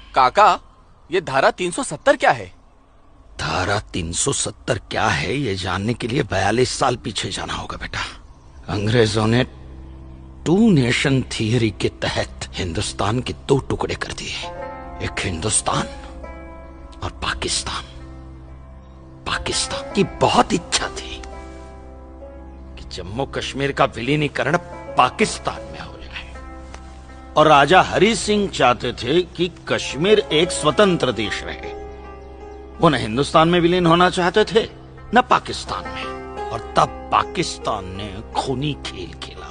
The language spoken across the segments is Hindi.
काका, ये धारा 370 क्या है? धारा 370 क्या है ये जानने के लिए 42 साल पीछे जाना होगा बेटा। अंग्रेजों ने टू नेशन थियरी के तहत हिंदुस्तान के दो टुकड़े कर दिए, एक हिंदुस्तान और पाकिस्तान। पाकिस्तान की बहुत इच्छा थी कि जम्मू कश्मीर का विलीनीकरण पाकिस्तान में हो जाए, और राजा हरि सिंह चाहते थे कि कश्मीर एक स्वतंत्र देश रहे। वो न हिंदुस्तान में विलीन होना चाहते थे न पाकिस्तान में, और तब पाकिस्तान ने खूनी खेल खेला।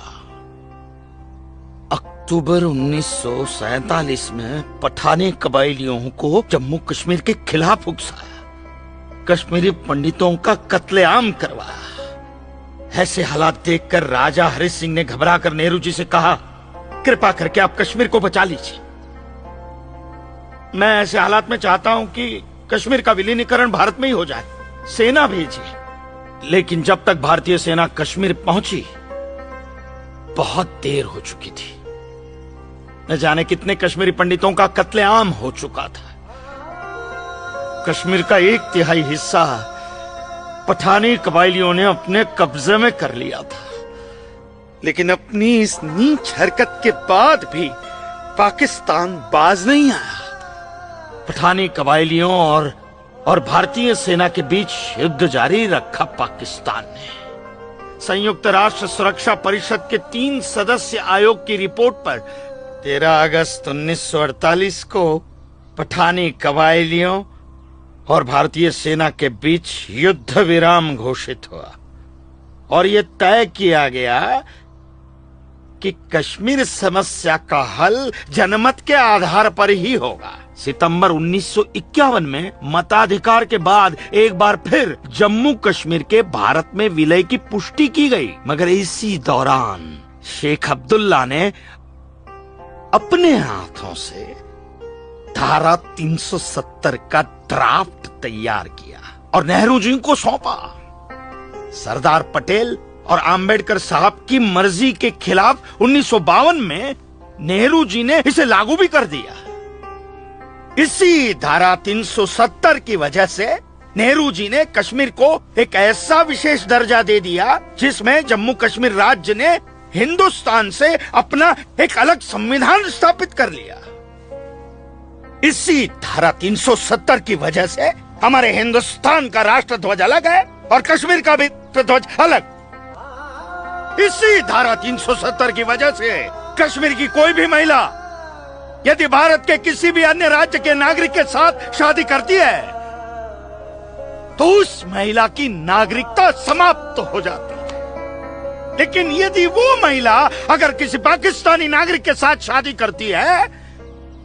अक्टूबर 1947 में पठानी कबायलियों को जम्मू कश्मीर के खिलाफ उकसाया, कश्मीरी पंडितों का कत्लेआम करवाया। ऐसे हालात देखकर राजा हरि सिंह ने घबराकर नेहरू जी से कहा, कृपा करके आप कश्मीर को बचा लीजिए। मैं ऐसे हालात में चाहता हूं कि कश्मीर का विलीनीकरण भारत में ही हो जाए, सेना भेजिए। लेकिन जब तक भारतीय सेना कश्मीर पहुंची बहुत देर हो चुकी थी। न जाने कितने कश्मीरी पंडितों का कत्लेआम हो चुका था। कश्मीर का 1/3 हिस्सा पठानी कबायलियों ने अपने कब्जे में कर लिया था। लेकिन अपनी इस नीच हरकत के बाद भी पाकिस्तान बाज नहीं आया। पठानी कबायलियों और भारतीय सेना के बीच युद्ध जारी रखा पाकिस्तान ने। संयुक्त राष्ट्र सुरक्षा परिषद के 3 सदस्य आयोग की रिपोर्ट पर 13 अगस्त 1948 को पठानी कबायलियों और भारतीय सेना के बीच युद्ध विराम घोषित हुआ, और यह तय किया गया कि कश्मीर समस्या का हल जनमत के आधार पर ही होगा। सितंबर 1951 में मताधिकार के बाद एक बार फिर जम्मू कश्मीर के भारत में विलय की पुष्टि की गई, मगर इसी दौरान शेख अब्दुल्ला ने अपने हाथों से धारा 370 का ड्राफ्ट तैयार किया और नेहरू जी को सौंपा। सरदार पटेल और आम्बेडकर साहब की मर्जी के खिलाफ 1952 में नेहरू जी ने इसे लागू भी कर दिया। इसी धारा 370 की वजह से नेहरू जी ने कश्मीर को एक ऐसा विशेष दर्जा दे दिया जिसमें जम्मू कश्मीर राज्य ने हिंदुस्तान से अपना एक अलग संविधान स्थापित कर लिया। इसी धारा 370 की वजह से हमारे हिंदुस्तान का राष्ट्र ध्वज अलग है और कश्मीर का भी ध्वज अलग। इसी धारा 370 की वजह से कश्मीर की कोई भी महिला यदि भारत के किसी भी अन्य राज्य के नागरिक के साथ शादी करती है तो उस महिला की नागरिकता समाप्त हो जाती है। लेकिन यदि वो महिला अगर किसी पाकिस्तानी नागरिक के साथ शादी करती है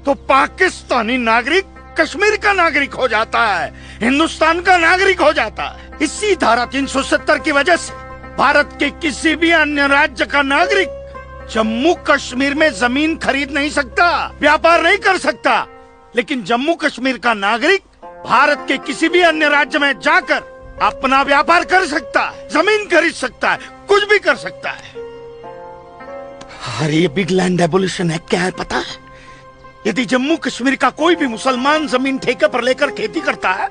तो पाकिस्तानी नागरिक कश्मीर का नागरिक हो जाता है, हिंदुस्तान का नागरिक हो जाता है। इसी धारा 370 की वजह से भारत के किसी भी अन्य राज्य का नागरिक जम्मू कश्मीर में जमीन खरीद नहीं सकता, व्यापार नहीं कर सकता। लेकिन जम्मू कश्मीर का नागरिक भारत के किसी भी अन्य राज्य में जाकर अपना व्यापार कर सकता है, जमीन खरीद सकता है, कुछ भी कर सकता है। अरे ये बिग लैंड एबोल्यूशन एक्ट क्या है पता है? यदि जम्मू कश्मीर का कोई भी मुसलमान जमीन ठेके पर लेकर खेती करता है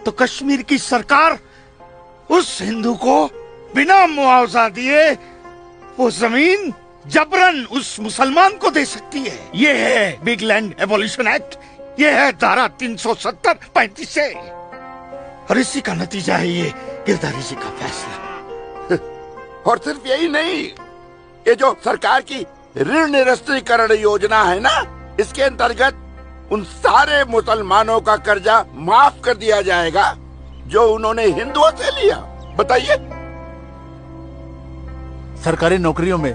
तो कश्मीर की सरकार उस हिंदू को बिना मुआवजा दिए वो जमीन जबरन उस मुसलमान को दे सकती है। ये है बिग लैंड एबोल्यूशन एक्ट, ये है धारा 370-35 से, और इसी का नतीजा है ये गिरधारी जी का फैसला। और सिर्फ यही नहीं, ये जो सरकार की ऋण निरस्तीकरण योजना है ना, इसके अंतर्गत उन सारे मुसलमानों का कर्जा माफ कर दिया जाएगा जो उन्होंने हिंदुओं से लिया। बताइए। सरकारी नौकरियों में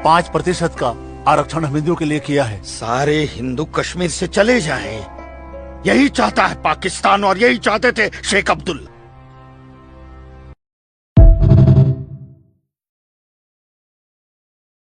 5% का आरक्षण हम हिंदुओं के लिए किया है। सारे हिंदू कश्मीर से चले जाएं, यही चाहता है पाकिस्तान और यही चाहते थे शेख अब्दुल्ला।